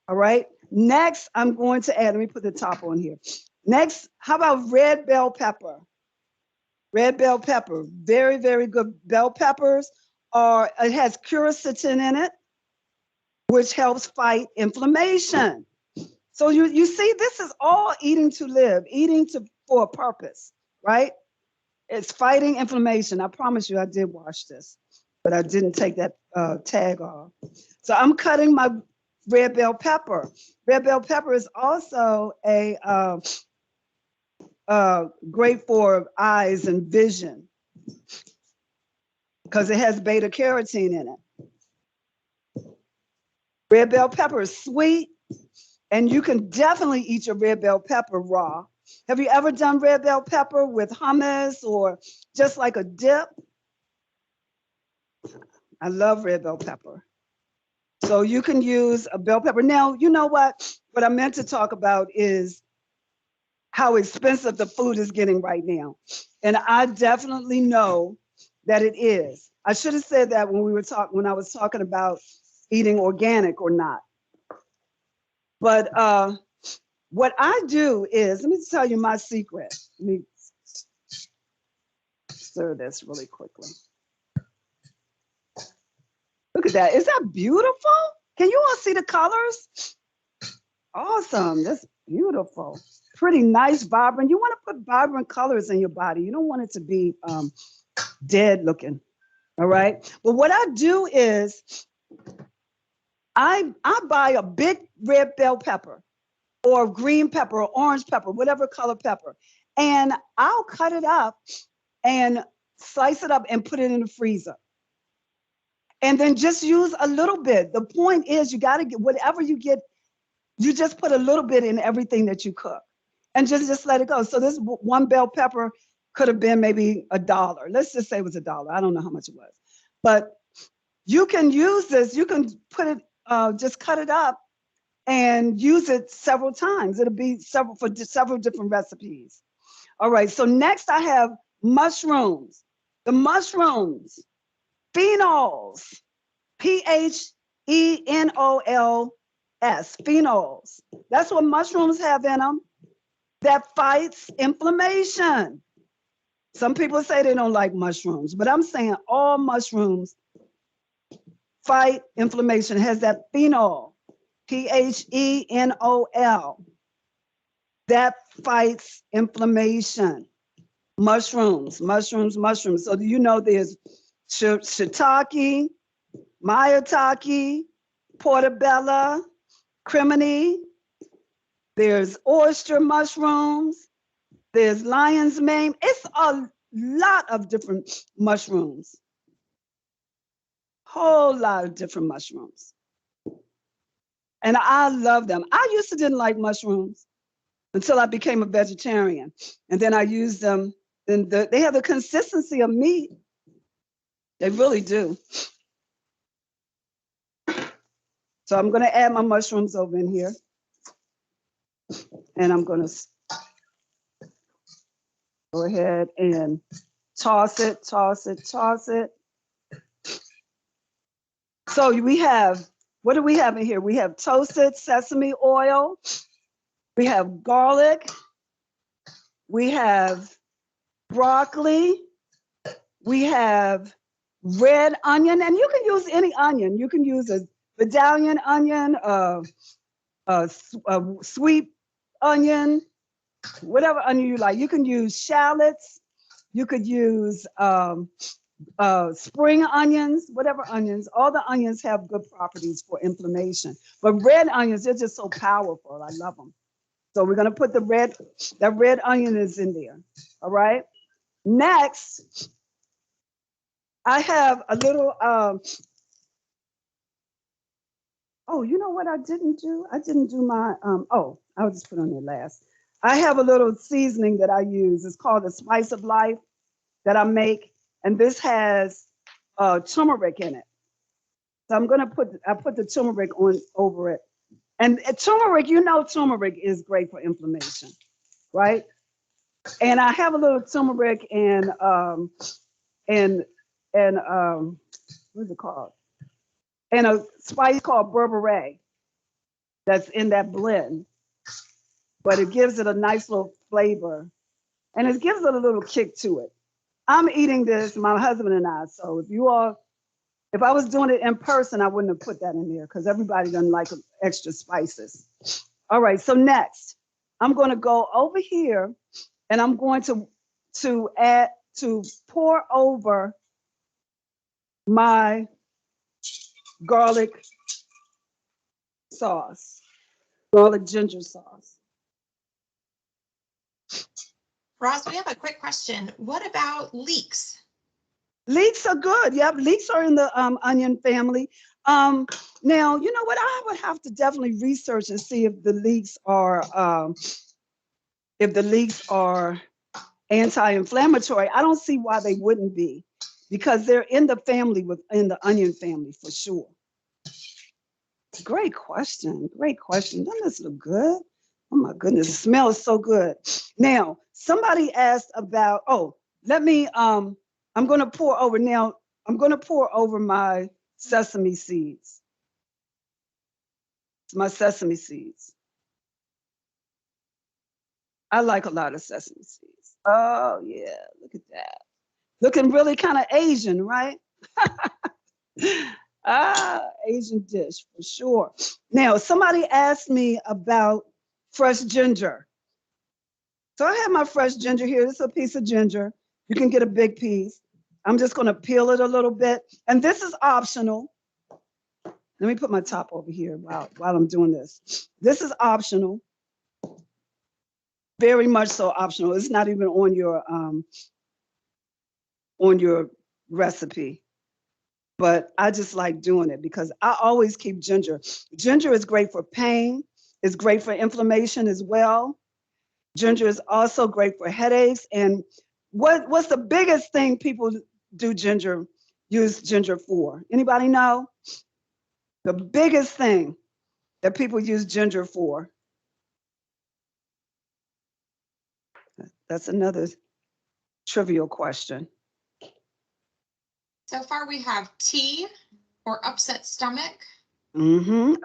[SPEAKER 3] All right. Next, I'm going to add, let me put the top on here. Next, how about red bell pepper? Red bell pepper, very, very good. Bell peppers it has quercetin in it, which helps fight inflammation. So you see, this is all eating to live, for a purpose, right? It's fighting inflammation. I promise you I did wash this, but I didn't take that tag off. So I'm cutting my red bell pepper. Red bell pepper is also great for eyes and vision because it has beta carotene in it. Red bell pepper is sweet, and you can definitely eat your red bell pepper raw. Have you ever done red bell pepper with hummus or just like a dip? I love red bell pepper. So you can use a bell pepper. Now, you know what? what I meant to talk about is how expensive the food is getting right now. And I definitely know that it is. I should have said that when I was talking about eating organic or not. But what I do is, let me tell you my secret. Let me stir this really quickly. Look at that. Is that beautiful? Can you all see the colors? Awesome. That's beautiful. Pretty nice, vibrant. You want to put vibrant colors in your body. You don't want it to be dead looking. All right. But what I do is I buy a big red bell pepper or green pepper or orange pepper, whatever color pepper. And I'll cut it up and slice it up and put it in the freezer. And then just use a little bit. The point is you got to get whatever you get, you just put a little bit in everything that you cook and just let it go. So this one bell pepper could have been maybe $1. Let's just say it was $1. I don't know how much it was. But you can use this, you can put it, just cut it up and use it several times. It'll be several different recipes. All right, so next I have mushrooms. The mushrooms, phenols, phenols, phenols. That's what mushrooms have in them that fights inflammation. Some people say they don't like mushrooms, but I'm saying all mushrooms fight inflammation. It has that phenol, phenol, that fights inflammation. Mushrooms. So you know there's shiitake, maitake, portobello, crimini. There's oyster mushrooms. There's lion's mane. It's a lot of different mushrooms. Whole lot of different mushrooms. And I love them. I used to didn't like mushrooms until I became a vegetarian. And then I used them, and they have the consistency of meat. They really do. So I'm gonna add my mushrooms over in here. And I'm gonna go ahead and toss it. So we have, what do we have in here? We have toasted sesame oil. We have garlic. We have broccoli. We have red onion, and you can use any onion. You can use a medallion onion, a sweet onion, whatever onion you like. You can use shallots. You could use spring onions, whatever onions. All the onions have good properties for inflammation. But red onions, they're just so powerful. I love them. So we're gonna put that red onion is in there. All right. Next, I have a little, oh, you know what I didn't do? I didn't do my, I'll just put on there last. I have a little seasoning that I use. It's called the Spice of Life that I make. And this has turmeric in it. So I put the turmeric on over it. And turmeric, you know, turmeric is great for inflammation, right? And I have a little turmeric and what's it called? And a spice called berberee that's in that blend. But it gives it a nice little flavor. And it gives it a little kick to it. I'm eating this, my husband and I. So if I was doing it in person, I wouldn't have put that in there because everybody doesn't like extra spices. All right, so next, I'm going to go over here and I'm going to pour over my garlic sauce, garlic ginger sauce.
[SPEAKER 2] Roz, we have a quick question. What about leeks?
[SPEAKER 3] Leeks are good. Yep, leeks are in the onion family. Now, you know what? I would have to definitely research and see if the leeks are anti-inflammatory. I don't see why they wouldn't be, because they're in the family in the onion family for sure. Great question. Great question. Doesn't this look good? Oh my goodness, it smells so good. Now, somebody asked about, oh, let me, I'm going to pour over now. I'm going to pour over my sesame seeds. It's my sesame seeds. I like a lot of sesame seeds. Oh yeah, look at that. Looking really kind of Asian, right? Asian dish for sure. Now, somebody asked me about fresh ginger. So I have my fresh ginger here. This is a piece of ginger. You can get a big piece. I'm just going to peel it a little bit. And this is optional. Let me put my top over here while I'm doing this. This is optional. Very much so optional. It's not even on your recipe. But I just like doing it because I always keep ginger. Ginger is great for pain. It's great for inflammation as well. Ginger is also great for headaches. And what's the biggest thing people use ginger for? Anybody know? The biggest thing that people use ginger for? That's another trivial question.
[SPEAKER 2] So far we have tea or upset stomach.
[SPEAKER 3] Mm-hmm.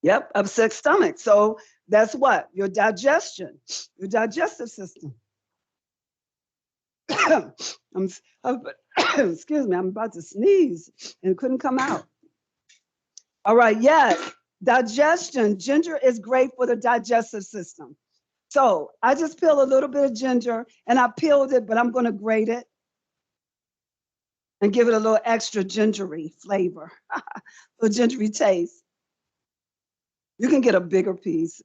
[SPEAKER 3] Yep, upset stomach. So that's what? Your digestion, your digestive system. Excuse me, I'm about to sneeze and it couldn't come out. All right, yes, digestion. Ginger is great for the digestive system. So I just peel a little bit of ginger and I peeled it, but I'm going to grate it and give it a little extra gingery flavor, a little gingery taste. You can get a bigger piece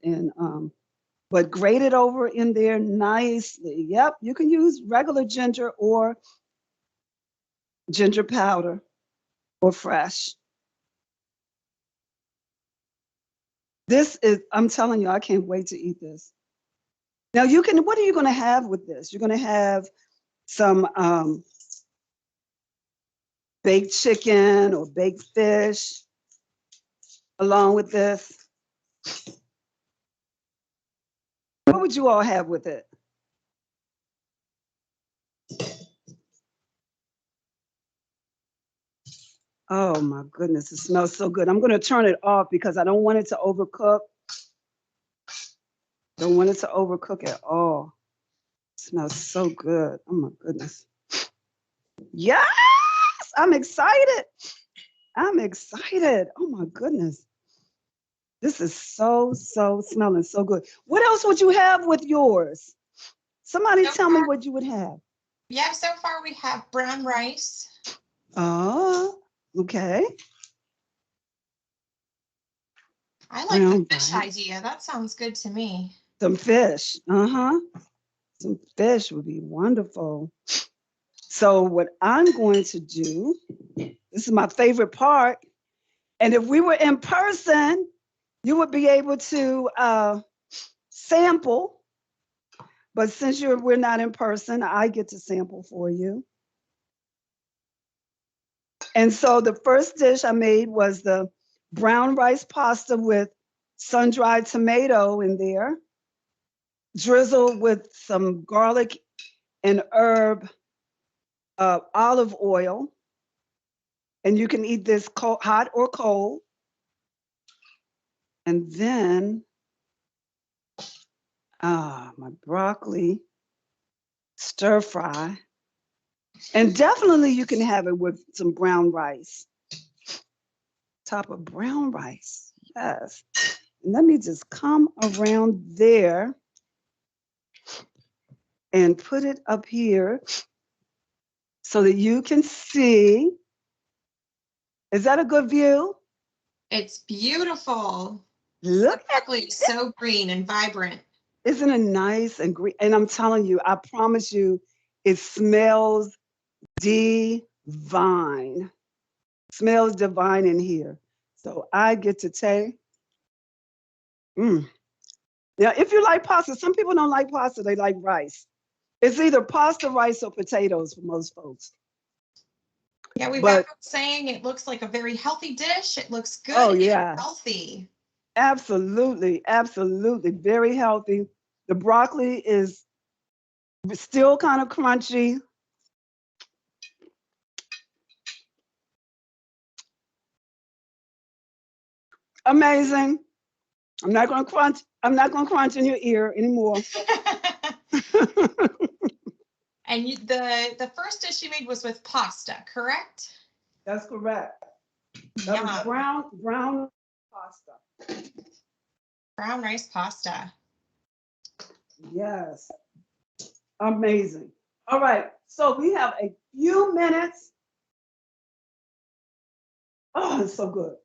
[SPEAKER 3] but grate it over in there nicely. Yep, you can use regular ginger or ginger powder or fresh. This is, I'm telling you, I can't wait to eat this. Now what are you going to have with this? You're going to have some baked chicken or baked fish along with this. What would you all have with it? Oh my goodness, it smells so good. I'm going to turn it off because I don't want it to overcook. Don't want it to overcook at all. It smells so good. Oh my goodness. Yes, I'm excited. I'm excited. Oh my goodness. This is so smelling so good. What else would you have with yours? Somebody tell me what you would have.
[SPEAKER 2] Yeah, so far we have brown rice.
[SPEAKER 3] Oh, okay.
[SPEAKER 2] I like the fish idea. That sounds good to me.
[SPEAKER 3] Some fish. Some fish would be wonderful. So what I'm going to do, this is my favorite part. And if we were in person, you would be able to sample. But since we're not in person, I get to sample for you. And so the first dish I made was the brown rice pasta with sun-dried tomato in there, drizzled with some garlic and herb olive oil. And you can eat this hot or cold. And then my broccoli stir fry. And definitely you can have it with some brown rice. Top of brown rice, yes. And let me just come around there and put it up here so that you can see. Is that a good view?
[SPEAKER 2] It's beautiful.
[SPEAKER 3] Look
[SPEAKER 2] at broccoli, so green and vibrant.
[SPEAKER 3] Isn't it nice and green? And I'm telling you, I promise you, it smells divine. Smells divine in here. So I get to take. Now, if you like pasta, some people don't like pasta, they like rice. It's either pasta, rice, or potatoes for most folks.
[SPEAKER 2] Yeah, we've got
[SPEAKER 3] But
[SPEAKER 2] folks saying it looks like a very healthy dish. It looks good
[SPEAKER 3] oh
[SPEAKER 2] and
[SPEAKER 3] yeah,
[SPEAKER 2] healthy.
[SPEAKER 3] absolutely, absolutely, very healthy. The broccoli is still kind of crunchy. Amazing. I'm not gonna crunch. I'm not gonna crunch in your ear anymore.
[SPEAKER 2] And the first dish you made was with pasta, correct?
[SPEAKER 3] That's correct. That was
[SPEAKER 2] Yum.
[SPEAKER 3] brown pasta.
[SPEAKER 2] Brown rice pasta.
[SPEAKER 3] Yes, amazing. All right, so we have a few minutes. Oh, it's so good.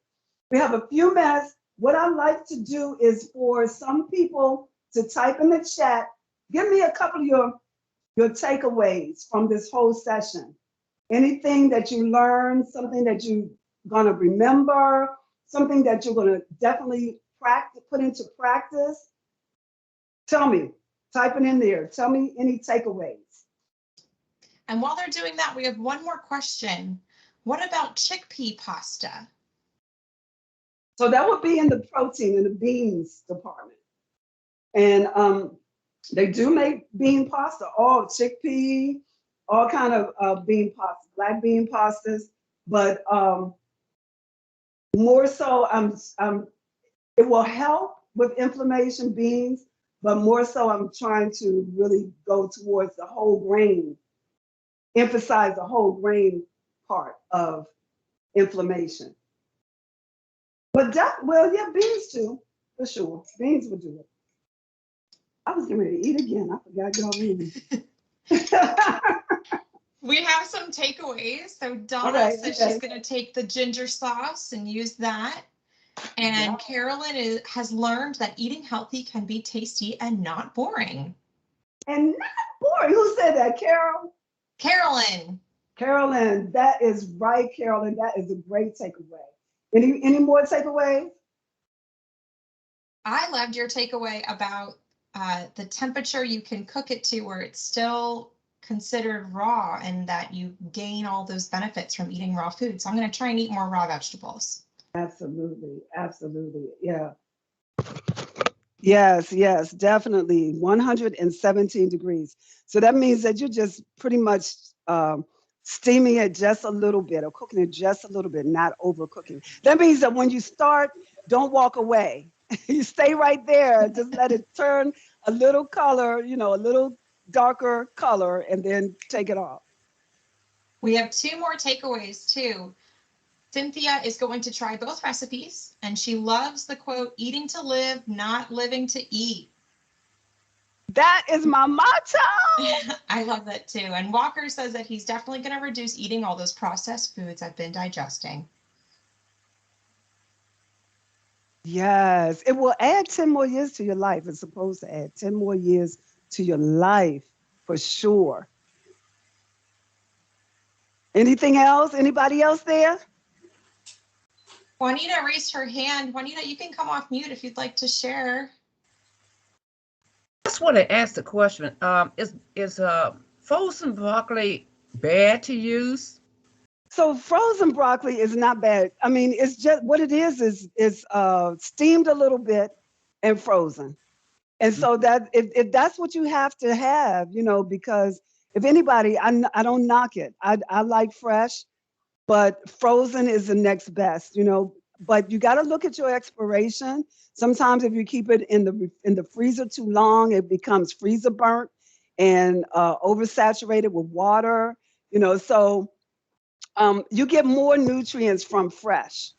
[SPEAKER 3] We have a few minutes. What I like to do is for some people to type in the chat. Give me a couple of your takeaways from this whole session. Anything that you learned, something that you're gonna remember, something that you're gonna definitely practice, put into practice. Tell me, type it in there. Tell me any takeaways.
[SPEAKER 2] And while they're doing that, we have one more question. What about chickpea pasta?
[SPEAKER 3] So that would be in the protein in the beans department. And they do make bean pasta, all chickpea, all kind of bean pasta, black bean pastas. But more so, it will help with inflammation, beans, but more so I'm trying to really go towards the whole grain, emphasize the whole grain part of inflammation. But well, yeah, beans too, for sure. Beans would do it. I was getting ready to eat again. I forgot y'all mean.
[SPEAKER 2] We have some takeaways. So Donna
[SPEAKER 3] Okay,
[SPEAKER 2] says
[SPEAKER 3] okay.
[SPEAKER 2] she's going to take the ginger sauce and use that. And
[SPEAKER 3] Yeah.
[SPEAKER 2] Carolyn has learned that eating healthy can be tasty and not boring.
[SPEAKER 3] And not boring. Who said that, Carol?
[SPEAKER 2] Carolyn.
[SPEAKER 3] Carolyn, that is right, Carolyn. That is a great takeaway. Any more takeaways?
[SPEAKER 2] I loved your takeaway about the temperature you can cook it to where it's still considered raw and that you gain all those benefits from eating raw food. So I'm going to try and eat more raw vegetables.
[SPEAKER 3] Absolutely, absolutely. Yeah. Yes, definitely. 117 degrees. So that means that you're just pretty much steaming it just a little bit or cooking it just a little bit, not overcooking. That means that when you start, don't walk away. You stay right there. Just let it turn a little color, a little darker color, and then take it off.
[SPEAKER 2] We have two more takeaways too. Cynthia is going to try both recipes, and she loves the quote, eating to live, not living to eat.
[SPEAKER 3] That is my motto.
[SPEAKER 2] I love that too. And Walker says that he's definitely going to reduce eating all those processed foods I've been digesting.
[SPEAKER 3] Yes, it will add 10 more years to your life. It's supposed to add 10 more years to your life for sure. Anything else? Anybody else there?
[SPEAKER 2] Juanita raised her hand. Juanita, you can come off mute if you'd like to share.
[SPEAKER 4] I just want to ask the question. Is frozen broccoli bad to use?
[SPEAKER 3] So frozen broccoli is not bad. I mean, it's just what it is steamed a little bit and frozen. And so that if that's what you have to have, because if anybody, I don't knock it. I like fresh, but frozen is the next best, But you got to look at your expiration. Sometimes if you keep it in the freezer too long, it becomes freezer burnt and oversaturated with water, So you get more nutrients from fresh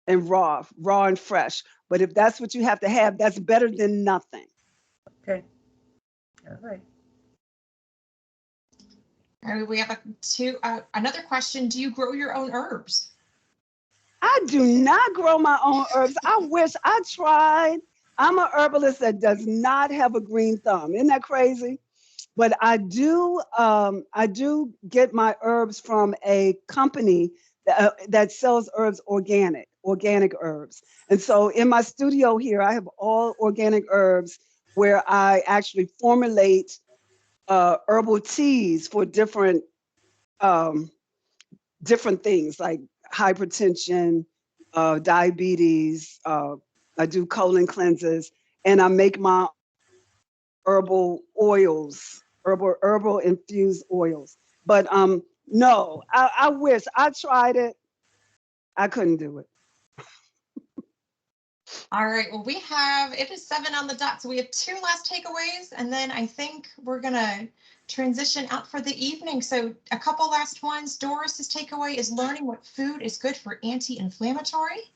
[SPEAKER 3] and raw and fresh. But if that's what you have to have, that's better than nothing.
[SPEAKER 4] Okay. All right.
[SPEAKER 2] We have another question. Do you grow your own herbs?
[SPEAKER 3] I do not grow my own herbs. I wish I tried. I'm a herbalist that does not have a green thumb. Isn't that crazy? But I do get my herbs from a company that sells herbs organic herbs. And so in my studio here, I have all organic herbs where I actually formulate herbal teas for different different things like hypertension, diabetes. I do colon cleanses, and I make my herbal oils, herbal infused oils. But no, I wish I tried it. I couldn't do it.
[SPEAKER 2] All right, well, it is 7 on the dot, so we have 2 last takeaways, and then I think we're gonna transition out for the evening. So a couple last ones. Doris's takeaway is learning what food is good for anti-inflammatory.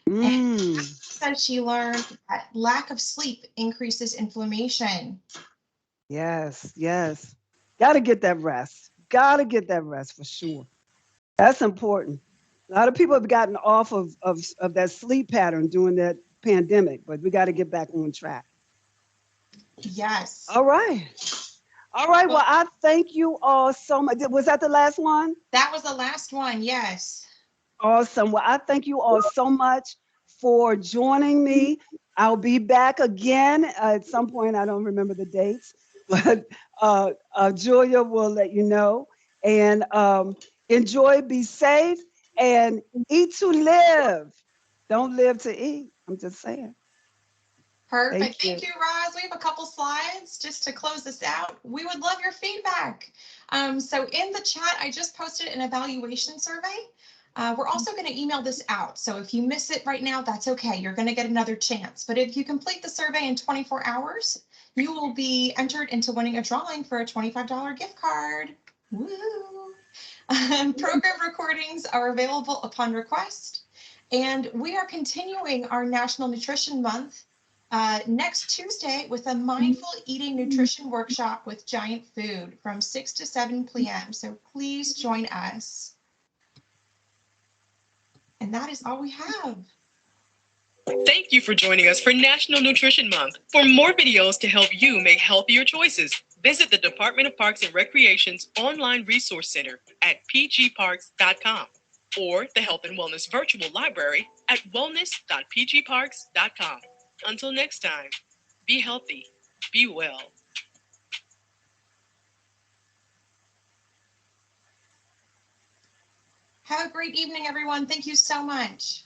[SPEAKER 2] And
[SPEAKER 3] Mm,
[SPEAKER 2] said she learned that lack of sleep increases inflammation.
[SPEAKER 3] yes, yes. Got to get that rest. Got to get that rest for sure. That's important. A lot of people have gotten off of that sleep pattern during that pandemic, but we got to get back on track.
[SPEAKER 2] Yes.
[SPEAKER 3] All right. All right. Well, I thank you all so much. Was that the last one?
[SPEAKER 2] That was the last one, yes.
[SPEAKER 3] Awesome. Well, I thank you all so much for joining me. I'll be back again at some point. I don't remember the dates, but Julia will let you know. And enjoy, be safe, and eat to live. Don't live to eat. I'm just saying.
[SPEAKER 2] Perfect.
[SPEAKER 3] Thank
[SPEAKER 2] Thank
[SPEAKER 3] you.
[SPEAKER 2] you, Roz. We have a couple slides just to close this out. We would love your feedback. So in the chat, I just posted an evaluation survey. We're also going to email this out. So if you miss it right now, that's okay. You're going to get another chance. But if you complete the survey in 24 hours, you will be entered into winning a drawing for a $25 gift card. Woo! Program recordings are available upon request. And we are continuing our National Nutrition Month next Tuesday with a mindful eating nutrition workshop with Giant Food from 6 to 7 p.m. So please join us. And that is all we have.
[SPEAKER 1] Thank you for joining us for National Nutrition Month. For more videos to help you make healthier choices, visit the Department of Parks and Recreation's online resource center at pgparks.com or the Health and Wellness Virtual Library at wellness.pgparks.com. Until next time, be healthy, be well.
[SPEAKER 2] Have a great evening, everyone. Thank you so much.